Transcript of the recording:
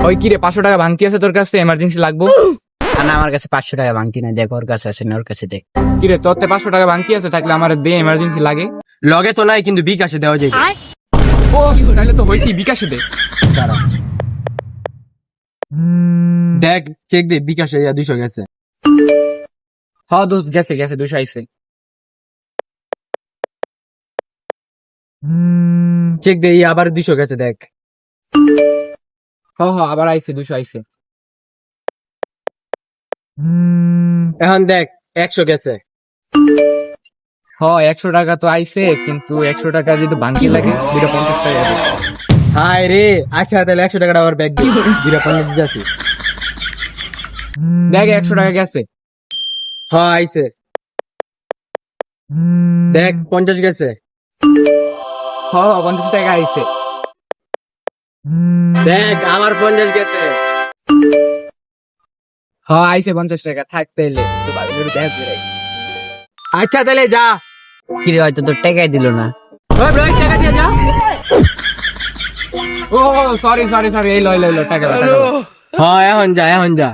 ওই কি রে, 500 টাকা ভাঙতি আছে তোর কাছে? এমার্জেন্সি লাগবো। না আমার কাছে 500 টাকা ভাঙতি না, দেখ ওর কাছে আছে না, ওর কাছে দেখ। কি রে, তোর 500 টাকা ভাঙতি আছে, থাকলে আমার দে, এমার্জেন্সি লাগে। লগে তো নাই, কিন্তু বিকাশে দেওয়া যায়। ও তাহলে তো হয়েছি, বিকাশে দে। দেখ চেক দে, বিকাশে 200 গেছে। হ্যাঁ দোস্ত, গেছে গেছে, 200 আইছে। চেক দে, আবার 200 গেছে দেখ। হ্যাঁ হ্যাঁ, আবার আইছে, 200 আইছে। এখন দেখ 100 গেছে। হ্যাঁ 100 টাকা তো আইছে, কিন্তু 100 টাকা যেটা বাকি লাগে 250 টাকা আছে। হায় রে, আচ্ছা তাহলে 100 টাকাটা আবার ব্যাগ দে, 250 দিতেছি। দেখ 100 টাকা গেছে। হ্যাঁ আইছে। দেখ 50 গেছে। হ্যাঁ 50 টাকা আইছে। দেখ আমার 50 গেছে। হ্যাঁ আইছে 50 টাকা, থাক তাইলে তো ভালো করে দেখ রে। আচ্ছা তাহলে যা। কি রে, হয়তো তোর টাকাই দিল না। ওই ব্রো, টাকা দিয়ে যা। ও সরি সরি সরি, এই লই লই লই, টাকা টাকা। হ্যাঁ এখন যা, এখন যা।